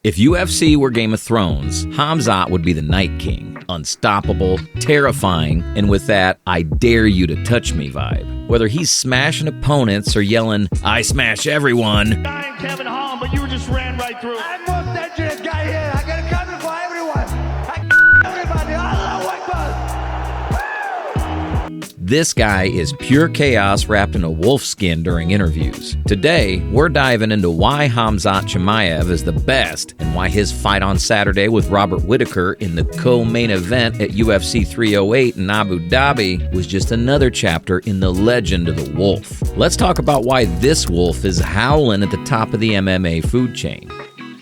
If UFC were Game of Thrones, Khamzat would be the Night King. Unstoppable, terrifying, and with that, I dare you to touch me vibe. Whether he's smashing opponents or yelling, I smash everyone. I am Kevin Holland, but you just ran right through. I'm most dangerous guy here. I got a coming for everyone. Everybody, Allah Akbar. This guy is pure chaos wrapped in a wolf skin during interviews. Today, we're diving into why Khamzat Chimaev is the best and why his fight on Saturday with Robert Whittaker in the co-main event at UFC 308 in Abu Dhabi was just another chapter in the legend of the wolf. Let's talk about why this wolf is howling at the top of the MMA food chain.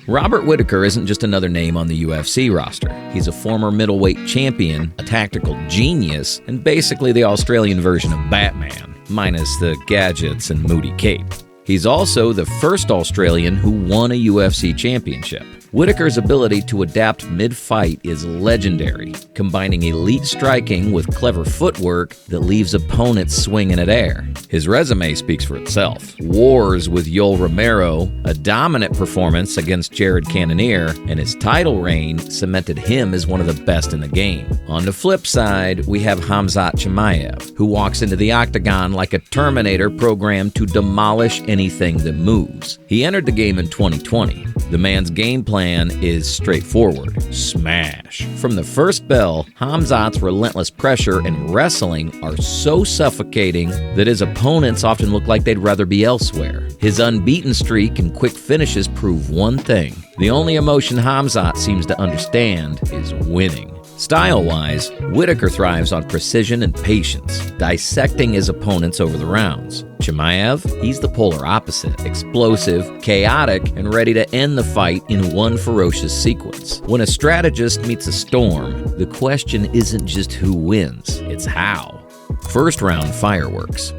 Robert Whittaker isn't just another name on the UFC roster. He's a former middleweight champion, a tactical genius, and basically the Australian version of Batman, minus the gadgets and moody cape. He's also the first Australian who won a UFC championship. Whittaker's ability to adapt mid-fight is legendary, combining elite striking with clever footwork that leaves opponents swinging at air. His resume speaks for itself. Wars with Yoel Romero, a dominant performance against Jared Cannonier, and his title reign cemented him as one of the best in the game. On the flip side, we have Khamzat Chimaev, who walks into the octagon like a Terminator programmed to demolish anything that moves. He entered the game in 2020. The man's game plan is straightforward. Smash. From the first bell, Khamzat's relentless pressure and wrestling are so suffocating that his opponents often look like they'd rather be elsewhere. His unbeaten streak and quick finishes prove one thing. The only emotion Khamzat seems to understand is winning. Style-wise, Whittaker thrives on precision and patience, dissecting his opponents over the rounds. Chimaev, he's the polar opposite, explosive, chaotic, and ready to end the fight in one ferocious sequence. When a strategist meets a storm, the question isn't just who wins, it's how. First round fireworks.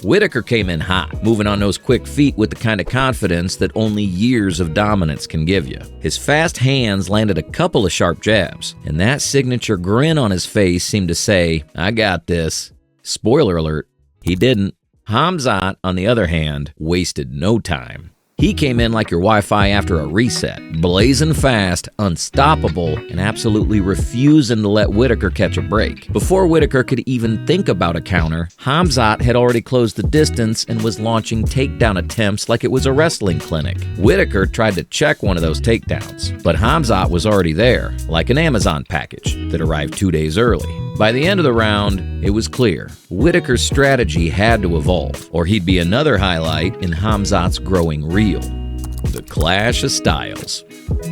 Whittaker came in hot, moving on those quick feet with the kind of confidence that only years of dominance can give you. His fast hands landed a couple of sharp jabs, and that signature grin on his face seemed to say, I got this. Spoiler alert, he didn't. Khamzat, on the other hand, wasted no time. He came in like your Wi-Fi after a reset, blazing fast, unstoppable, and absolutely refusing to let Whittaker catch a break. Before Whittaker could even think about a counter, Khamzat had already closed the distance and was launching takedown attempts like it was a wrestling clinic. Whittaker tried to check one of those takedowns, but Khamzat was already there, like an Amazon package that arrived 2 days early. By the end of the round, it was clear. Whittaker's strategy had to evolve, or he'd be another highlight in Khamzat's growing reel. The clash of styles.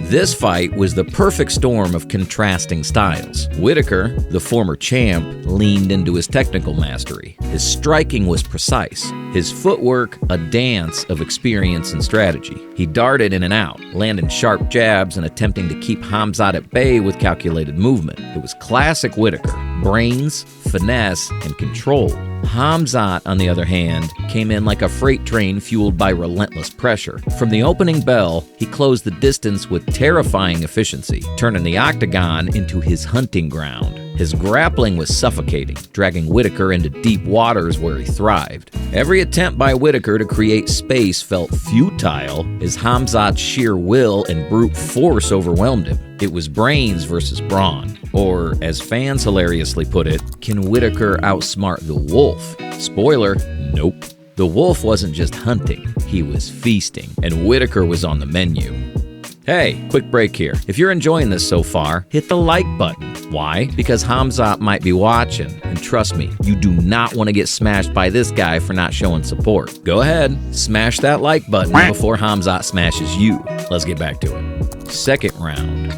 This fight was the perfect storm of contrasting styles. Whittaker, the former champ, leaned into his technical mastery. His striking was precise. His footwork, a dance of experience and strategy. He darted in and out, landing sharp jabs and attempting to keep Khamzat at bay with calculated movement. It was classic Whittaker. Brains, finesse, and control. Khamzat, on the other hand, came in like a freight train fueled by relentless pressure. From the opening bell, he closed the distance with terrifying efficiency, turning the octagon into his hunting ground. His grappling was suffocating, dragging Whittaker into deep waters where he thrived. Every attempt by Whittaker to create space felt futile as Khamzat's sheer will and brute force overwhelmed him. It was brains versus brawn. Or, as fans hilariously put it, can Whittaker outsmart the wolf? Spoiler, nope. The wolf wasn't just hunting, he was feasting, and Whittaker was on the menu. Hey, quick break here. If you're enjoying this so far, hit the like button. Why? Because Khamzat might be watching. And trust me, you do not want to get smashed by this guy for not showing support. Go ahead, smash that like button before Khamzat smashes you. Let's get back to it. Second round.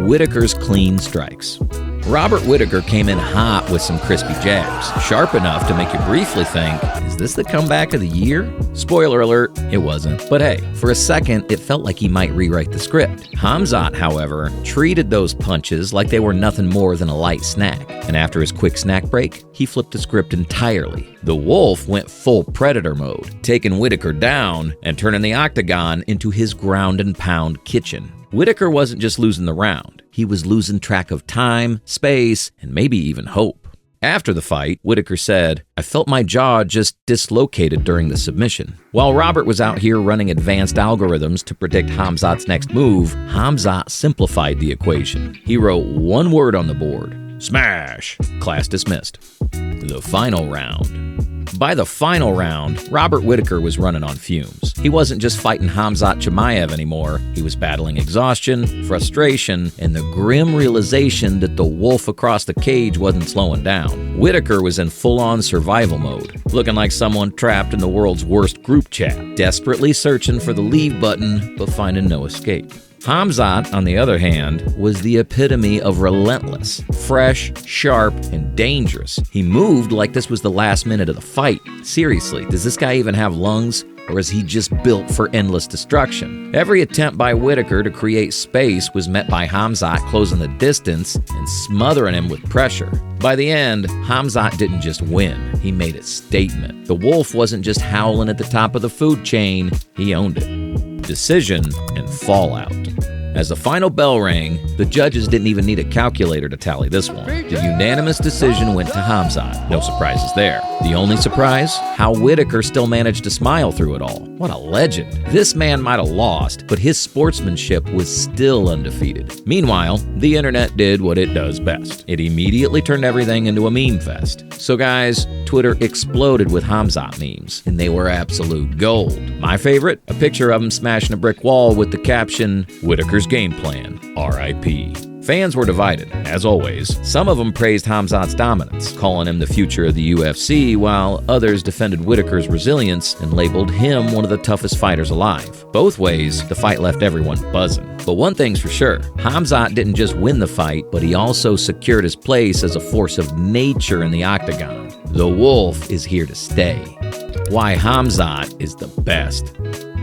Whittaker's clean strikes. Robert Whittaker came in hot with some crispy jabs, sharp enough to make you briefly think, is this the comeback of the year? Spoiler alert, it wasn't. But hey, for a second, it felt like he might rewrite the script. Khamzat, however, treated those punches like they were nothing more than a light snack. And after his quick snack break, he flipped the script entirely. The wolf went full predator mode, taking Whittaker down and turning the octagon into his ground and pound kitchen. Whittaker wasn't just losing the round. He was losing track of time, space, and maybe even hope. After the fight, Whittaker said, "I felt my jaw just dislocated during the submission." While Robert was out here running advanced algorithms to predict Khamzat's next move, Khamzat simplified the equation. He wrote one word on the board: smash. Class dismissed. The final round. By the final round, Robert Whittaker was running on fumes. He wasn't just fighting Khamzat Chimaev anymore. He was battling exhaustion, frustration, and the grim realization that the wolf across the cage wasn't slowing down. Whittaker was in full-on survival mode, looking like someone trapped in the world's worst group chat, desperately searching for the leave button, but finding no escape. Khamzat, on the other hand, was the epitome of relentless, fresh, sharp, and dangerous. He moved like this was the last minute of the fight. Seriously, does this guy even have lungs? Or is he just built for endless destruction? Every attempt by Whittaker to create space was met by Khamzat closing the distance and smothering him with pressure. By the end, Khamzat didn't just win, he made a statement. The wolf wasn't just howling at the top of the food chain, he owned it. Decision and fallout. As the final bell rang, the judges didn't even need a calculator to tally this one. The unanimous decision went to Khamzat. No surprises there. The only surprise? How Whittaker still managed to smile through it all. What a legend. This man might have lost, but his sportsmanship was still undefeated. Meanwhile, the internet did what it does best. It immediately turned everything into a meme fest. So guys, Twitter exploded with Khamzat memes, and they were absolute gold. My favorite? A picture of him smashing a brick wall with the caption, "Whittaker's game plan, R.I.P." Fans were divided, as always. Some of them praised Khamzat's dominance, calling him the future of the UFC, while others defended Whittaker's resilience and labeled him one of the toughest fighters alive. Both ways, the fight left everyone buzzing. But one thing's for sure, Khamzat didn't just win the fight, but he also secured his place as a force of nature in the octagon. The wolf is here to stay. Why Khamzat is the best.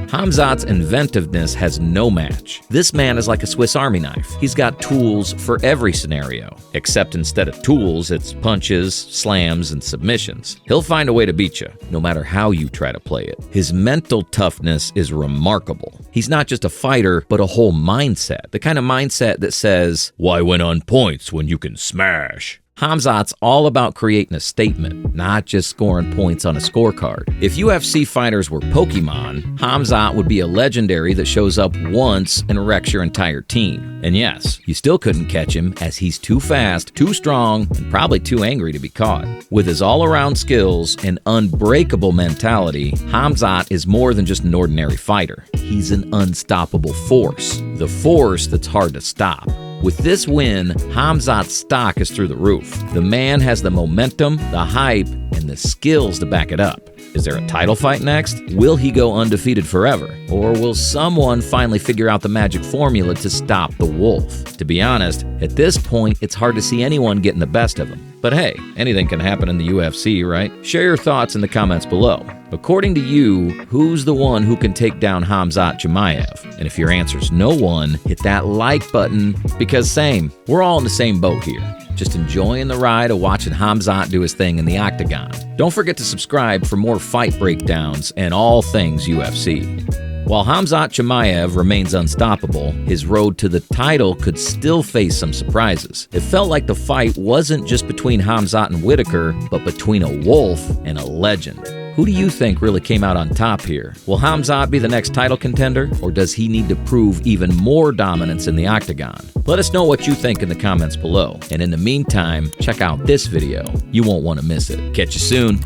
Khamzat's inventiveness has no match. This man is like a Swiss Army knife. He's got tools for every scenario, except instead of tools, it's punches, slams, and submissions. He'll find a way to beat you, no matter how you try to play it. His mental toughness is remarkable. He's not just a fighter, but a whole mindset. The kind of mindset that says, "Why win on points when you can smash?" Khamzat's all about creating a statement, not just scoring points on a scorecard. If UFC fighters were Pokemon, Khamzat would be a legendary that shows up once and wrecks your entire team. And yes, you still couldn't catch him as he's too fast, too strong, and probably too angry to be caught. With his all-around skills and unbreakable mentality, Khamzat is more than just an ordinary fighter. He's an unstoppable force. The force that's hard to stop. With this win, Khamzat's stock is through the roof. The man has the momentum, the hype, and the skills to back it up. Is there a title fight next? Will he go undefeated forever? Or will someone finally figure out the magic formula to stop the wolf? To be honest, at this point, it's hard to see anyone getting the best of him. But hey, anything can happen in the UFC, right? Share your thoughts in the comments below. According to you, who's the one who can take down Khamzat Chimaev? And if your answer's no one, hit that like button, because same, we're all in the same boat here. Just enjoying the ride of watching Khamzat do his thing in the octagon. Don't forget to subscribe for more fight breakdowns and all things UFC. While Khamzat Chimaev remains unstoppable, his road to the title could still face some surprises. It felt like the fight wasn't just between Khamzat and Whittaker, but between a wolf and a legend. Who do you think really came out on top here? Will Khamzat be the next title contender, or does he need to prove even more dominance in the octagon? Let us know what you think in the comments below. And in the meantime, check out this video. You won't want to miss it. Catch you soon.